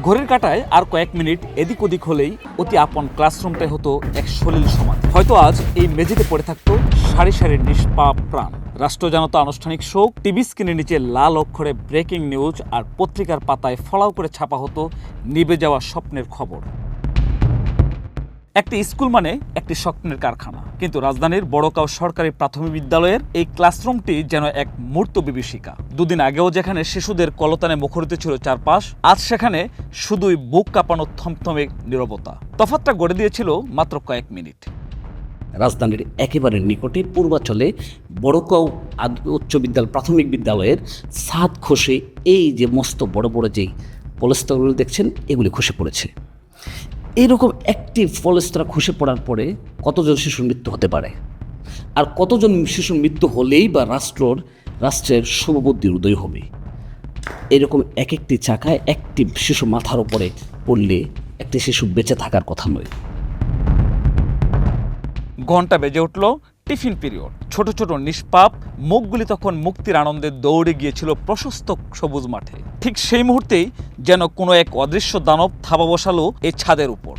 ঘড়ির কাঁটায় আর কয়েক মিনিট এদিক ওদিক হলেই অতি আপন ক্লাসরুমটাই হতো এক সলিল সমাজ। হয়তো আজ এই মেঝেতে পড়ে থাকতো সারি সারি নিষ্পাপ প্রাণ। রাষ্ট্র জানাতো আনুষ্ঠানিক শোক, টিভি স্ক্রিনের নিচে লাল অক্ষরে ব্রেকিং নিউজ, আর পত্রিকার পাতায় ফলাও করে ছাপা হতো নিভে যাওয়া স্বপ্নের খবর। একটি স্কুল মানে একটি স্বপ্নের কারখানা, কিন্তু রাজধানীর বড়কাও সরকারি প্রাথমিক বিদ্যালয়ের এই ক্লাসরুমটি যেন এক মূর্ত বিভীষিকা। দুদিন আগেও যেখানে শিশুদের কলতানে মুখরিত ছিল চারপাশ, আজ সেখানে শুধুই বুক কাঁপানো থমথমে নীরবতা। তফাৎটা গড়ে দিয়েছিল মাত্র কয়েক মিনিট। রাজধানীর একেবারে নিকটে পূর্বাঞ্চলে বড়কাও উচ্চ বিদ্যালয় প্রাথমিক বিদ্যালয়ের ছাদ খসে এই যে মস্ত বড় বড় যেই পলেস্তারগুলো দেখছেন এগুলি খসে পড়েছে। এইরকম একটি পলেস্তারা খসে পড়ার পরে কতজন শিশুর মৃত্যু হতে পারে, আর কতজন শিশুর মৃত্যু হলেই বা রাষ্ট্রের শুভবুদ্ধির উদয় হবে। এরকম এক একটি চাকায় একটি শিশু মাথার উপরে পড়লে একটি শিশু বেঁচে থাকার কথা নয়। ঘন্টা বেজে উঠল টিফিন পিরিয়ড। ছোট ছোট নিষ্পাপ মুখগুলি তখন মুক্তির আনন্দে দৌড়ে গিয়েছিল প্রশস্ত সবুজ মাঠে। ঠিক সেই মুহূর্তেই যেন কোনো এক অদৃশ্য দানব থাবা বসালো এই ছাদের উপর।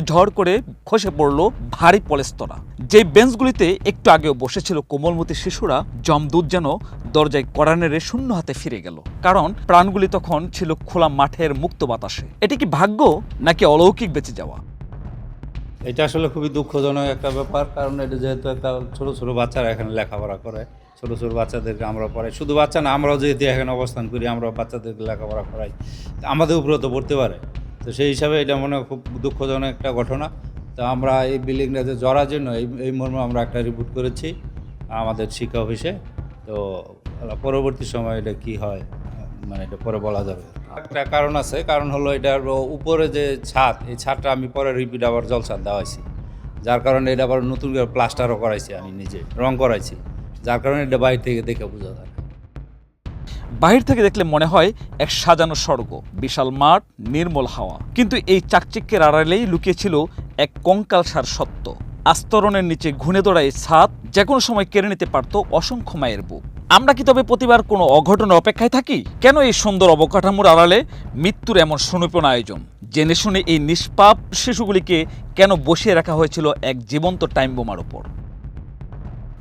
ঝড় করে খসে পড়ল ভারী পলেস্তরা। যেই বেঞ্চগুলিতে একটু আগেও বসেছিল কোমলমতি শিশুরা, জমদূত যেন দরজায় কড়া নেড়ে শূন্য হাতে ফিরে গেল। কারণ প্রাণগুলি তখন ছিল খোলা মাঠের মুক্ত বাতাসে। এটি কি ভাগ্য নাকি অলৌকিক বেঁচে যাওয়া? এটা আসলে খুবই দুঃখজনক একটা ব্যাপার, কারণ এটা যেহেতু একটা ছোটো ছোটো বাচ্চারা এখানে লেখাপড়া করে, ছোটো ছোটো বাচ্চাদেরকে আমরা পড়াই। শুধু বাচ্চা না, আমরাও যেহেতু এখানে অবস্থান করি, আমরা বাচ্চাদেরকে লেখাপড়া করাই, আমাদের উপরেও তো পড়তে পারে। তো সেই হিসাবে এটা মনে হয় খুব দুঃখজনক একটা ঘটনা। তো আমরা এই বিল্ডিংটাতে জড়ার জন্য এই মর্মে আমরা একটা রিপোর্ট করেছি আমাদের শিক্ষা অফিসে। তো পরবর্তী সময় এটা কী হয় মানে এটা পরে বলা যাবে। একটা কারণ আছে, কারণ হলো এটার উপরে যে ছাদ, এই ছাদটা আমি পরে রিপিট আবার জলছাদ দেওয়াইছি, যার কারণে এটা আবার নতুন করে প্লাস্টারও করাইছি, আমি নিজে রং করাইছি, যার কারণে এটা বাইরে থেকে দেখে বোঝা যায়। বাহির থেকে দেখলে মনে হয় এক সাজানো স্বর্গ, বিশাল মাঠ, নির্মল হাওয়া। কিন্তু এই চাকচিক্যের আড়ালেই লুকিয়েছিল এক কঙ্কালসার সত্য। আস্তরণের নিচে ঘুণে দৌড়া এই ছাদ যে কোনো সময় কেড়ে নিতে পারত অসংখ্য মায়ের বুক। আমরা কি তবে প্রতিবার কোনো অঘটনের অপেক্ষায় থাকি? কেন এই সুন্দর অবকাঠামোর আড়ালে মৃত্যুর এমন সুনিপুণ আয়োজন? জেনে শুনে এই নিষ্পাপ শিশুগুলিকে কেন বসিয়ে রাখা হয়েছিল এক জীবন্ত টাইম বোমার উপর?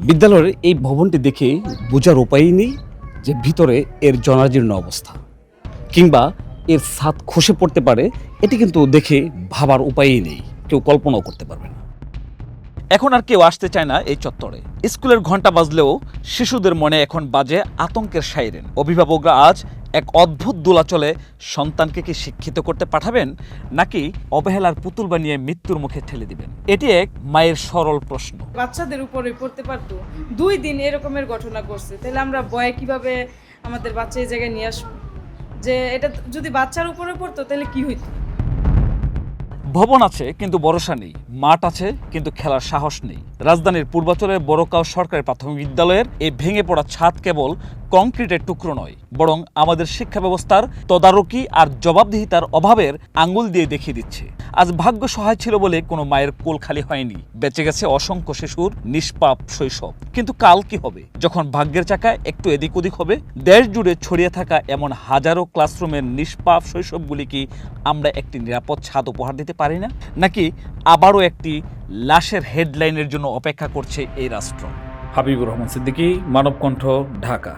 বিদ্যালয়ের এই ভবনটি দেখে বোঝার উপায়ই নেই যে ভিতরে এর জরাজীর্ণ অবস্থা, কিংবা এর ছাদ খসে পড়তে পারে, এটি কিন্তু দেখে ভাবার উপায়ই নেই, কেউ কল্পনাও করতে পারবে না। এখন আর কেউ আসতে চায় না এই চত্বরে। স্কুলের ঘন্টা বাজলেও শিশুদের মনে এখন বাজে আতঙ্কের সাইরেন। অভিভাবকরা আজ এক অদ্ভুত দোলাচলে সন্তানকে কি শিক্ষিত করতে পাঠাবেন, নাকি অবহেলার পুতুল বানিয়ে মৃত্যুর মুখে ঠেলে দিবেন? এটি এক মায়ের সরল প্রশ্ন। বাচ্চাদের উপরে পড়তে পারতো, 2 দিন এরকমের ঘটনা করছে, তাহলে আমরা ভয়ে কিভাবে আমাদের বাচ্চা এই জায়গায় নিয়ে আসবো? যে এটা যদি বাচ্চার উপরে পড়তো তাহলে কি হইতো? ভবন আছে কিন্তু ভরসা নেই, মাঠ আছে কিন্তু খেলার সাহস নেই। রাজধানীর পূর্বাঞ্চলের বড়কাও সরকারি প্রাথমিক বিদ্যালয়ের এই ভেঙে পড়া ছাদ কেবল কংক্রিটের টুকরো নয়, বরং আমাদের শিক্ষা ব্যবস্থার তদারকি আর জবাবদিহিতার অভাবের আঙ্গুল দিয়ে দেখিয়ে দিচ্ছে। আজ ভাগ্য সহায় ছিল বলে কোনো মায়ের কোল খালি হয়নি, বেঁচে গেছে অসংখ্য শিশুর নিষ্পাপ শৈশব। কিন্তু কাল কি হবে, যখন ভাগ্যের চাকা একটু এদিক ওদিক হবে? দেশ জুড়ে ছড়িয়ে থাকা এমন হাজারো ক্লাসরুমের নিষ্পাপ শৈশবগুলি কি আমরা একটি নিরাপদ ছাদ উপহার দিতে পারি না? নাকি আবারও একটি লাশের হেডলাইনের জন্য অপেক্ষা করছে এই রাষ্ট্র? হাবিবুর রহমান সিদ্দিকী, মানবকণ্ঠ, ঢাকা।